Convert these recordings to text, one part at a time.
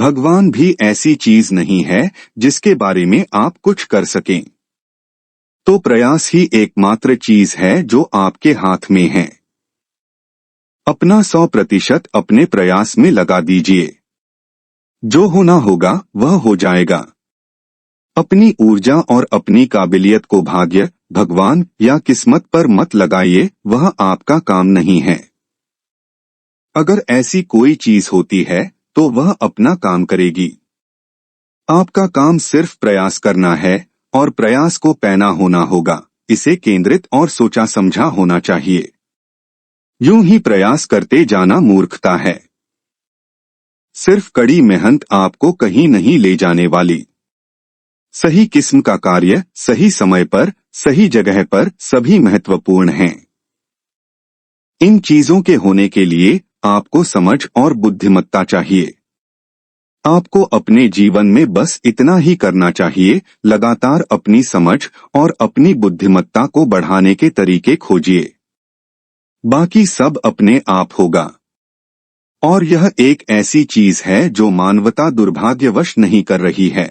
भगवान भी ऐसी चीज नहीं है जिसके बारे में आप कुछ कर सकें। तो प्रयास ही एकमात्र चीज है जो आपके हाथ में है। अपना 100% अपने प्रयास में लगा दीजिए। जो होना होगा वह हो जाएगा। अपनी ऊर्जा और अपनी काबिलियत को भाग्य, भगवान या किस्मत पर मत लगाइए, वह आपका काम नहीं है। अगर ऐसी कोई चीज होती है तो वह अपना काम करेगी। आपका काम सिर्फ प्रयास करना है और प्रयास को पैना होना होगा। इसे केंद्रित और सोचा समझा होना चाहिए। यूं ही प्रयास करते जाना मूर्खता है। सिर्फ कड़ी मेहनत आपको कहीं नहीं ले जाने वाली। सही किस्म का कार्य सही समय पर सही जगह पर सभी महत्वपूर्ण हैं। इन चीजों के होने के लिए आपको समझ और बुद्धिमत्ता चाहिए। आपको अपने जीवन में बस इतना ही करना चाहिए, लगातार अपनी समझ और अपनी बुद्धिमत्ता को बढ़ाने के तरीके खोजिए। बाकी सब अपने आप होगा। और यह एक ऐसी चीज है जो मानवता दुर्भाग्यवश नहीं कर रही है।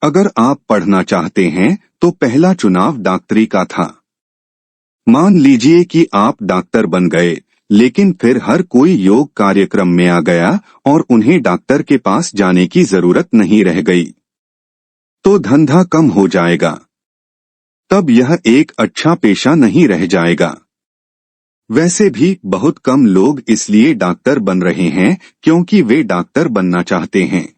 अगर आप पढ़ना चाहते हैं तो पहला चुनाव डॉक्टरी का था। मान लीजिए कि आप डॉक्टर बन गए, लेकिन फिर हर कोई योग कार्यक्रम में आ गया और उन्हें डॉक्टर के पास जाने की जरूरत नहीं रह गई, तो धंधा कम हो जाएगा। तब यह एक अच्छा पेशा नहीं रह जाएगा। वैसे भी बहुत कम लोग इसलिए डॉक्टर बन रहे हैं क्योंकि वे डॉक्टर बनना चाहते हैं।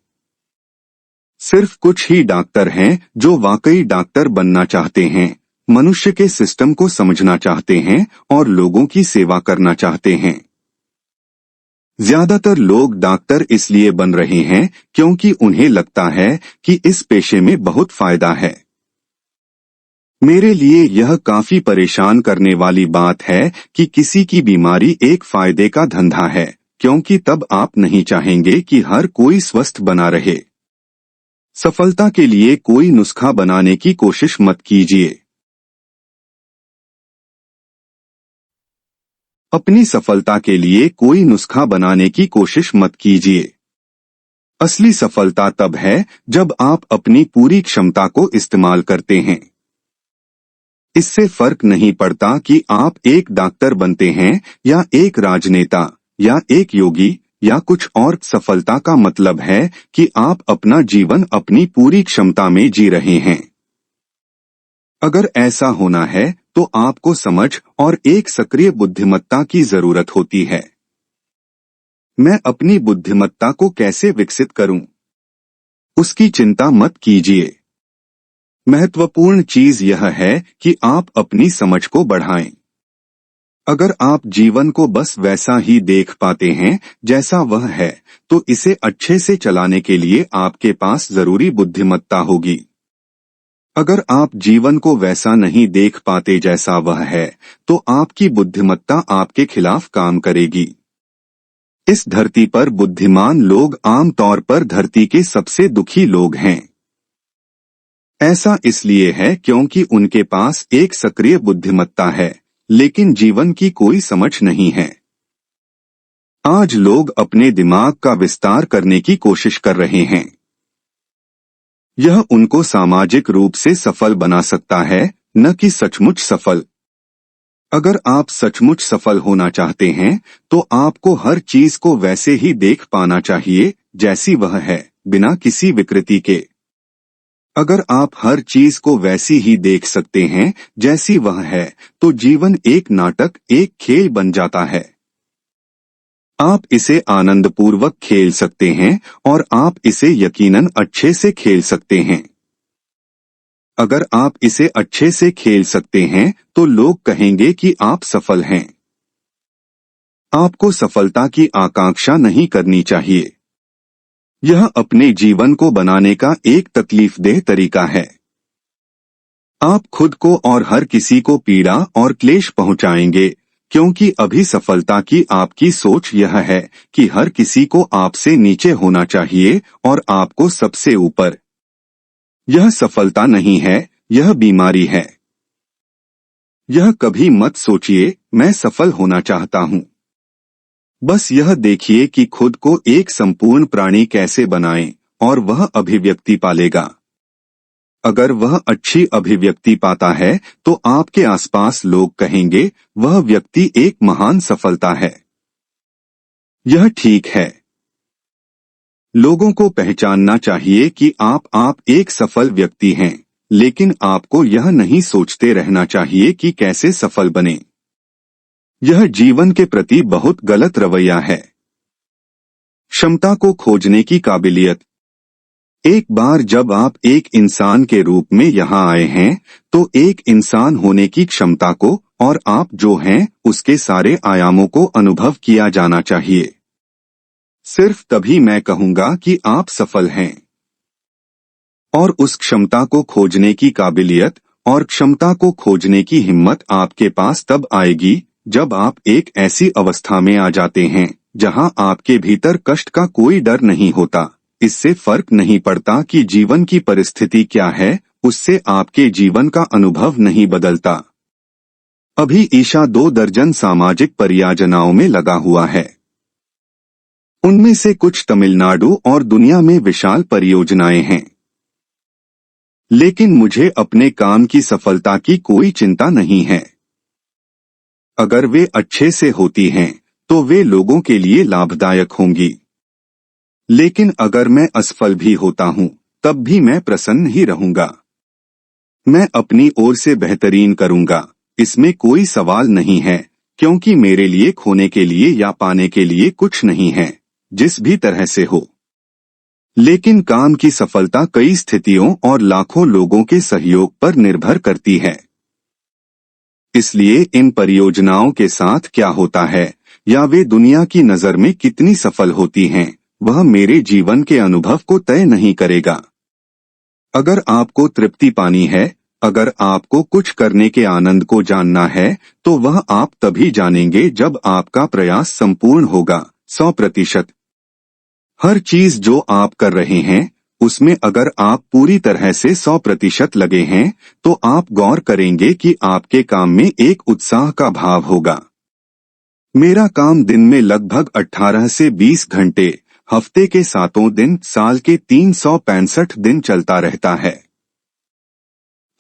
सिर्फ कुछ ही डॉक्टर हैं जो वाकई डॉक्टर बनना चाहते हैं, मनुष्य के सिस्टम को समझना चाहते हैं और लोगों की सेवा करना चाहते हैं। ज्यादातर लोग डॉक्टर इसलिए बन रहे हैं क्योंकि उन्हें लगता है कि इस पेशे में बहुत फायदा है। मेरे लिए यह काफी परेशान करने वाली बात है कि किसी की बीमारी एक फायदे का धंधा है, क्योंकि तब आप नहीं चाहेंगे कि हर कोई स्वस्थ बना रहे। सफलता के लिए कोई नुस्खा बनाने की कोशिश मत कीजिए। अपनी सफलता के लिए कोई नुस्खा बनाने की कोशिश मत कीजिए। असली सफलता तब है जब आप अपनी पूरी क्षमता को इस्तेमाल करते हैं। इससे फर्क नहीं पड़ता कि आप एक डॉक्टर बनते हैं या एक राजनेता या एक योगी या कुछ और। सफलता का मतलब है कि आप अपना जीवन अपनी पूरी क्षमता में जी रहे हैं। अगर ऐसा होना है तो आपको समझ और एक सक्रिय बुद्धिमत्ता की जरूरत होती है। मैं अपनी बुद्धिमत्ता को कैसे विकसित करूं? उसकी चिंता मत कीजिए। महत्वपूर्ण चीज यह है कि आप अपनी समझ को बढ़ाएं। अगर आप जीवन को बस वैसा ही देख पाते हैं जैसा वह है, तो इसे अच्छे से चलाने के लिए आपके पास जरूरी बुद्धिमत्ता होगी। अगर आप जीवन को वैसा नहीं देख पाते जैसा वह है, तो आपकी बुद्धिमत्ता आपके खिलाफ काम करेगी। इस धरती पर बुद्धिमान लोग आमतौर पर धरती के सबसे दुखी लोग हैं। ऐसा इसलिए है क्योंकि उनके पास एक सक्रिय बुद्धिमत्ता है, लेकिन जीवन की कोई समझ नहीं है। आज लोग अपने दिमाग का विस्तार करने की कोशिश कर रहे हैं। यह उनको सामाजिक रूप से सफल बना सकता है, न कि सचमुच सफल। अगर आप सचमुच सफल होना चाहते हैं तो आपको हर चीज को वैसे ही देख पाना चाहिए जैसी वह है, बिना किसी विकृति के। अगर आप हर चीज को वैसी ही देख सकते हैं जैसी वह है, तो जीवन एक नाटक, एक खेल बन जाता है। आप इसे आनंदपूर्वक खेल सकते हैं और आप इसे यकीनन अच्छे से खेल सकते हैं। अगर आप इसे अच्छे से खेल सकते हैं तो लोग कहेंगे कि आप सफल हैं। आपको सफलता की आकांक्षा नहीं करनी चाहिए। यह अपने जीवन को बनाने का एक तकलीफदेह तरीका है। आप खुद को और हर किसी को पीड़ा और क्लेश पहुंचाएंगे, क्योंकि अभी सफलता की आपकी सोच यह है कि हर किसी को आपसे नीचे होना चाहिए और आपको सबसे ऊपर। यह सफलता नहीं है, यह बीमारी है। यह कभी मत सोचिए मैं सफल होना चाहता हूं। बस यह देखिए कि खुद को एक संपूर्ण प्राणी कैसे बनाएं और वह अभिव्यक्ति पालेगा। अगर वह अच्छी अभिव्यक्ति पाता है तो आपके आसपास लोग कहेंगे वह व्यक्ति एक महान सफलता है। यह ठीक है। लोगों को पहचानना चाहिए कि आप एक सफल व्यक्ति हैं, लेकिन आपको यह नहीं सोचते रहना चाहिए कि कैसे सफल बने। यह जीवन के प्रति बहुत गलत रवैया है। क्षमता को खोजने की काबिलियत। एक बार जब आप एक इंसान के रूप में यहाँ आए हैं तो एक इंसान होने की क्षमता को और आप जो हैं उसके सारे आयामों को अनुभव किया जाना चाहिए। सिर्फ तभी मैं कहूंगा कि आप सफल हैं। और उस क्षमता को खोजने की काबिलियत और क्षमता को खोजने की हिम्मत आपके पास तब आएगी जब आप एक ऐसी अवस्था में आ जाते हैं जहां आपके भीतर कष्ट का कोई डर नहीं होता। इससे फर्क नहीं पड़ता कि जीवन की परिस्थिति क्या है, उससे आपके जीवन का अनुभव नहीं बदलता। अभी ईशा 2 दर्जन सामाजिक परियोजनाओं में लगा हुआ है। उनमें से कुछ तमिलनाडु और दुनिया में विशाल परियोजनाएं हैं। लेकिन मुझे अपने काम की सफलता की कोई चिंता नहीं है। अगर वे अच्छे से होती हैं तो वे लोगों के लिए लाभदायक होंगी। लेकिन अगर मैं असफल भी होता हूं तब भी मैं प्रसन्न ही रहूंगा। मैं अपनी ओर से बेहतरीन करूंगा, इसमें कोई सवाल नहीं है, क्योंकि मेरे लिए खोने के लिए या पाने के लिए कुछ नहीं है, जिस भी तरह से हो। लेकिन काम की सफलता कई स्थितियों और लाखों लोगों के सहयोग पर निर्भर करती है। इसलिए इन परियोजनाओं के साथ क्या होता है या वे दुनिया की नजर में कितनी सफल होती हैं, वह मेरे जीवन के अनुभव को तय नहीं करेगा। अगर आपको तृप्ति पानी है, अगर आपको कुछ करने के आनंद को जानना है, तो वह आप तभी जानेंगे जब आपका प्रयास संपूर्ण होगा, 100%। हर चीज जो आप कर रहे हैं उसमें अगर आप पूरी तरह से 100% लगे हैं तो आप गौर करेंगे कि आपके काम में एक उत्साह का भाव होगा। मेरा काम दिन में लगभग 18 से 20 घंटे, हफ्ते के 7 दिन, साल के 365 दिन चलता रहता है।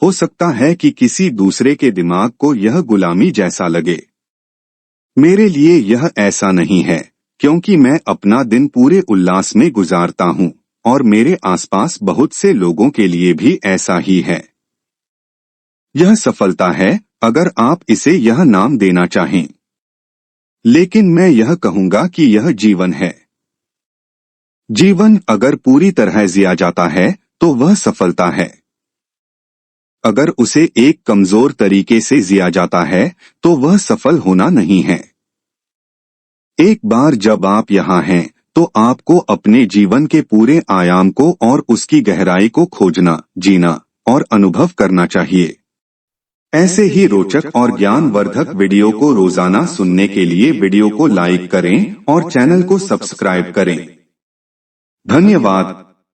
हो सकता है कि किसी दूसरे के दिमाग को यह गुलामी जैसा लगे। मेरे लिए यह ऐसा नहीं है, क्योंकि मैं अपना दिन पूरे उल्लास में गुजारता हूं और मेरे आसपास बहुत से लोगों के लिए भी ऐसा ही है। यह सफलता है अगर आप इसे यह नाम देना चाहें। लेकिन मैं यह कहूंगा कि यह जीवन है। जीवन अगर पूरी तरह जिया जाता है तो वह सफलता है। अगर उसे एक कमजोर तरीके से जिया जाता है तो वह सफल होना नहीं है। एक बार जब आप यहाँ हैं तो आपको अपने जीवन के पूरे आयाम को और उसकी गहराई को खोजना, जीना और अनुभव करना चाहिए। ऐसे ही रोचक और ज्ञानवर्धक वीडियो को रोजाना सुनने के लिए वीडियो को लाइक करें और चैनल को सब्सक्राइब करें। धन्यवाद।